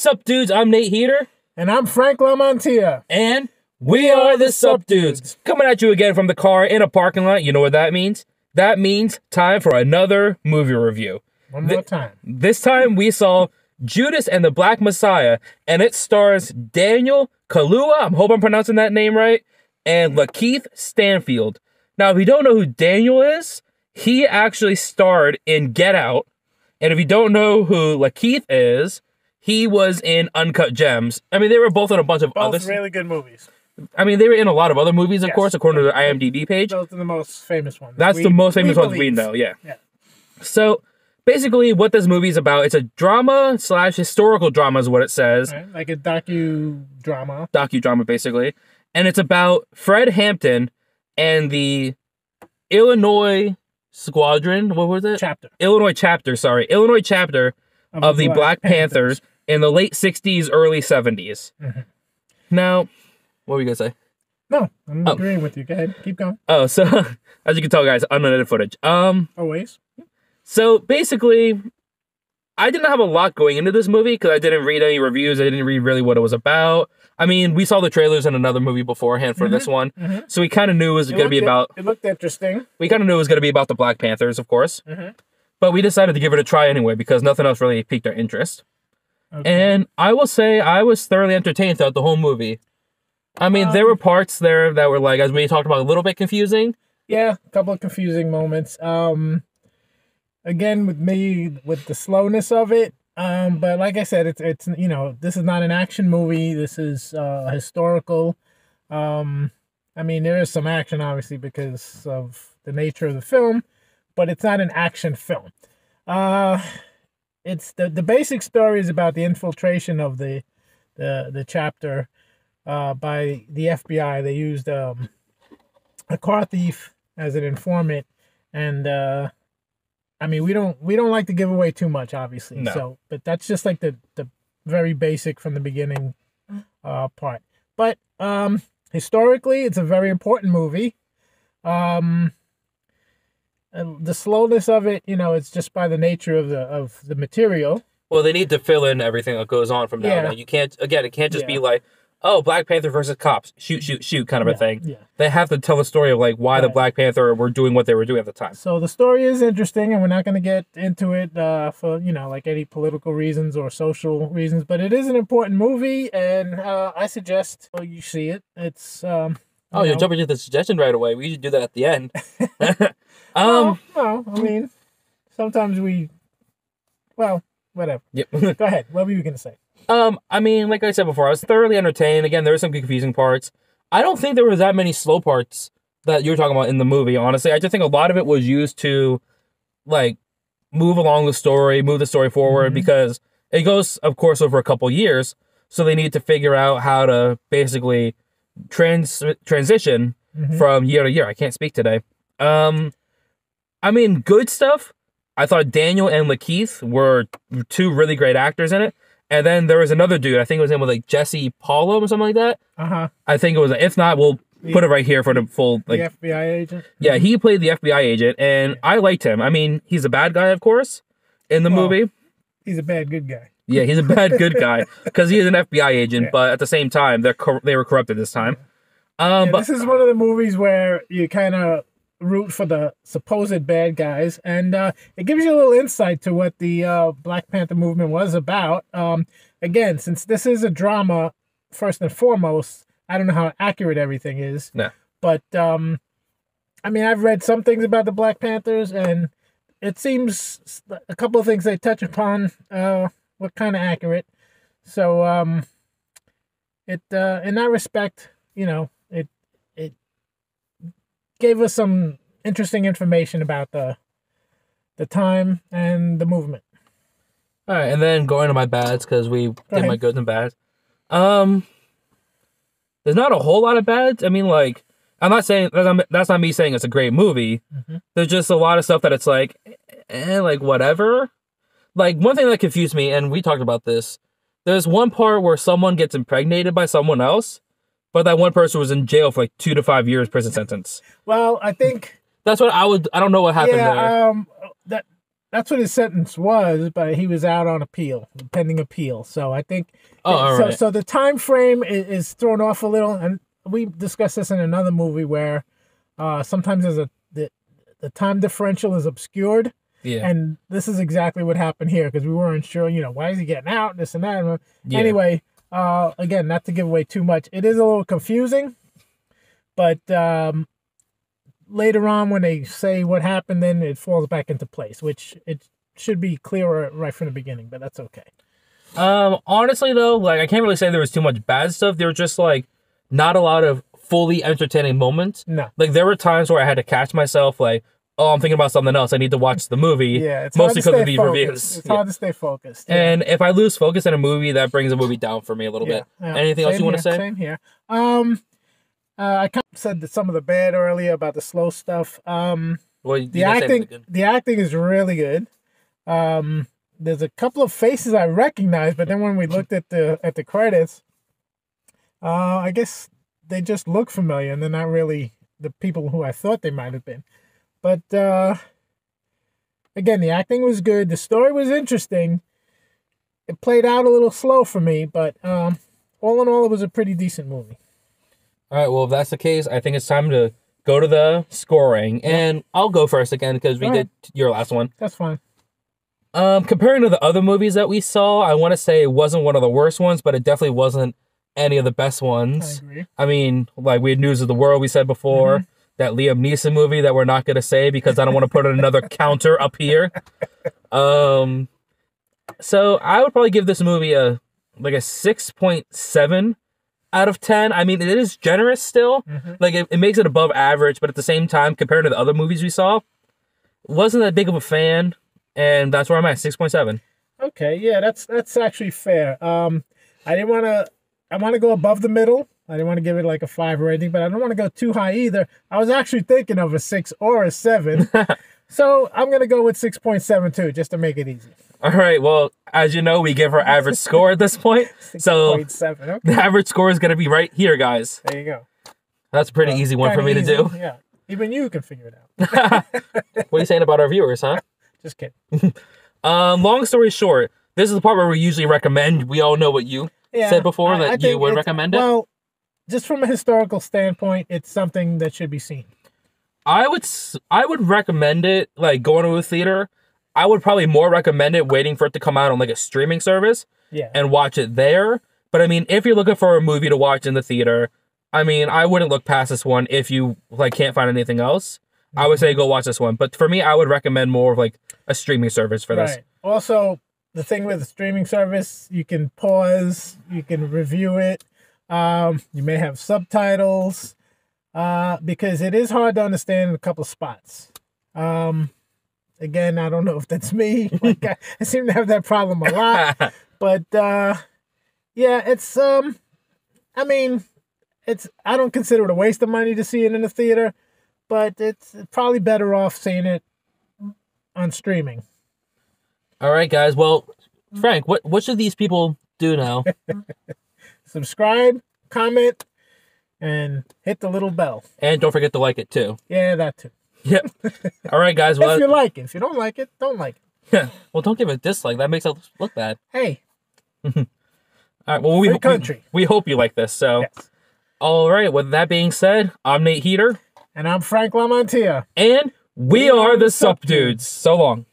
Sup, dudes? I'm Nate Heater. And I'm Frank Lamontia. And we are the Sup Dudes. Coming at you again from the car in a parking lot. You know what that means? That means time for another movie review. One more time. This time we saw Judas and the Black Messiah, and it stars Daniel Kaluuya, I hope I'm pronouncing that name right, and Lakeith Stanfield. Now, if you don't know who Daniel is, he actually starred in Get Out. And if you don't know who Lakeith is, he was in Uncut Gems. I mean, they were both in a bunch of other... Both really good movies. I mean, they were in a lot of other movies, of course, according to the IMDb page. Those are the most famous ones. That's the most famous ones we know, yeah. So, basically, what this movie is about, it's a drama/historical drama is what it says. Right, like a docudrama. Docudrama, basically. And it's about Fred Hampton and the Illinois Squadron, what was it? Illinois chapter of the Black Panthers in the late 60s, early 70s. Mm-hmm. Now, what were you going to say? No, I'm agreeing with you. Go ahead. Keep going. Oh, so, as you can tell, guys, unedited footage. Always. So, basically, I didn't have a lot going into this movie because I didn't read any reviews. I didn't read really what it was about. I mean, we saw the trailers in another movie beforehand for this one. Mm-hmm. So we kind of knew it was going to be about... It looked interesting. We kind of knew it was going to be about the Black Panthers, of course. Mm-hmm. But we decided to give it a try anyway because nothing else really piqued our interest. Okay. And I will say I was thoroughly entertained throughout the whole movie. I mean, there were parts there that were, like, as we talked about, a little bit confusing. Yeah, a couple of confusing moments. Again, with the slowness of it. But like I said, it's you know, this is not an action movie. This is historical. I mean, there is some action, obviously, because of the nature of the film, but it's not an action film. It's the basic story is about the infiltration of the chapter by the FBI. They used a car thief as an informant, and I mean, we don't like to give away too much, obviously. No. So, but that's just like the very basic from the beginning part. But historically, it's a very important movie. And the slowness of it, you know, it's just by the nature of the material. Well, they need to fill in everything that goes on from now on. You can't, again, it can't just be like, oh, Black Panther versus cops, shoot, shoot, shoot, kind of a thing. Yeah. They have to tell the story of, like, why the Black Panther were doing what they were doing at the time. So the story is interesting, and we're not going to get into it for, you know, like any political reasons or social reasons, but it is an important movie, and I suggest you see it. It's, you're jumping into the suggestion right away. We should do that at the end. No, I mean, sometimes whatever. Yep. Go ahead. What were you going to say? I mean, like I said before, I was thoroughly entertained. Again, there were some confusing parts. I don't think there were that many slow parts that you were talking about in the movie, honestly. I just think a lot of it was used to, like, move along the story, move the story forward, because it goes, of course, over a couple years, so they need to figure out how to basically transition from year to year. I can't speak today. I mean, good stuff. I thought Daniel and Lakeith were two really great actors in it. And then there was another dude, I think it was him with like Jesse Paulo or something like that. I think it was, if not, we'll put it right here for the full, like... The FBI agent? Yeah, he played the FBI agent, and I liked him. I mean, he's a bad guy, of course, in the movie. He's a bad good guy. Yeah, he's a bad good guy, because he is an FBI agent, but at the same time, they were corrupted this time. But this is one of the movies where you kind of root for the supposed bad guys, and it gives you a little insight to what the Black Panther movement was about. Again, since this is a drama, first and foremost, I don't know how accurate everything is. No. But, I mean, I've read some things about the Black Panthers, and it seems a couple of things they touch upon were kind of accurate. So, in that respect, you know, it gave us some interesting information about the time and the movement. All right, and then going to my bads, because we did my goods and bads. There's not a whole lot of bads. I mean, like, I'm not saying, that's not me saying it's a great movie. There's just a lot of stuff that it's like, like, whatever. Like, one thing that confused me, and we talked about this, there's one part where someone gets impregnated by someone else, but that one person was in jail for like 2 to 5 years prison sentence. Well, I think that's what I don't know what happened there. that's what his sentence was, but he was out on appeal, pending appeal. So I think, all so right. so the time frame is thrown off a little, and we discussed this in another movie where sometimes the time differential is obscured. Yeah. And this is exactly what happened here because we weren't sure, why is he getting out, this and that. Yeah. Anyway, again, not to give away too much, it is a little confusing, but later on when they say what happened, then it falls back into place, which it should be clearer right from the beginning, but that's okay. Honestly though, like I can't really say there was too much bad stuff. There were just like not a lot of fully entertaining moments. No. Like there were times where I had to catch myself like, oh, I'm thinking about something else. I need to watch the movie. Yeah, it's mostly hard to because of stay these focused. reviews. It's hard to stay focused. Yeah. And if I lose focus in a movie, that brings a movie down for me a little bit. Yeah. Anything else you want to say? Same here. I kind of said that some of the bad earlier about the slow stuff. Well, The acting is really good. There's a couple of faces I recognize, but then when we looked at the credits, I guess they just look familiar, and they're not really the people who I thought they might have been. But again, the acting was good. The story was interesting. It played out a little slow for me, but all in all, it was a pretty decent movie. All right, well, if that's the case, I think it's time to go to the scoring. And I'll go first again because we did your last one. That's fine. Comparing to the other movies that we saw, I want to say it wasn't one of the worst ones, but it definitely wasn't any of the best ones. I agree. I mean, like we had News of the World, we said before. That Liam Neeson movie that we're not going to say because I don't want to put another counter up here. So I would probably give this movie a 6.7 out of 10. I mean, it is generous still. Like it makes it above average, but at the same time, compared to the other movies we saw, wasn't that big of a fan. And that's where I'm at, 6.7. Okay, yeah, that's actually fair. I want to go above the middle. I didn't want to give it like a 5 or anything, but I don't want to go too high either. I was actually thinking of a 6 or a 7. So I'm going to go with 6.72 just to make it easy. All right, well, as you know, we give our average score at this point. So 6.7, okay. the average score is going to be right here, guys. There you go. That's a pretty easy one for me to do. Yeah, even you can figure it out. What are you saying about our viewers, huh? Just kidding. Long story short, this is the part where we usually recommend. We all know what you said before, that you would recommend it. Well, just from a historical standpoint, it's something that should be seen. I would recommend it, like, going to a theater. I would probably more recommend it waiting for it to come out on, like, a streaming service and watch it there. But, I mean, if you're looking for a movie to watch in the theater, I mean, I wouldn't look past this one if you, like, can't find anything else. I would say go watch this one. But for me, I would recommend more of, like, a streaming service for this. Also, the thing with the streaming service, you can pause, you can review it. You may have subtitles because it is hard to understand in a couple spots. Again, I don't know if that's me. Like, I seem to have that problem a lot. But yeah, it's I mean, I don't consider it a waste of money to see it in the theater, but it's probably better off seeing it on streaming. All right, guys. Well, Frank, what should these people do now? Subscribe, comment, and hit the little bell. And don't forget to like it, too. Yeah, that too. Yep. All right, guys. Well, if you like it. If you don't like it, don't like it. Yeah. Well, don't give it a dislike. That makes it look bad. Hey. All right. Well, we hope you like this. So, yes. All right. With that being said, I'm Nate Heater. And I'm Frank Lamontia. And we are the Sup Dudes. So long.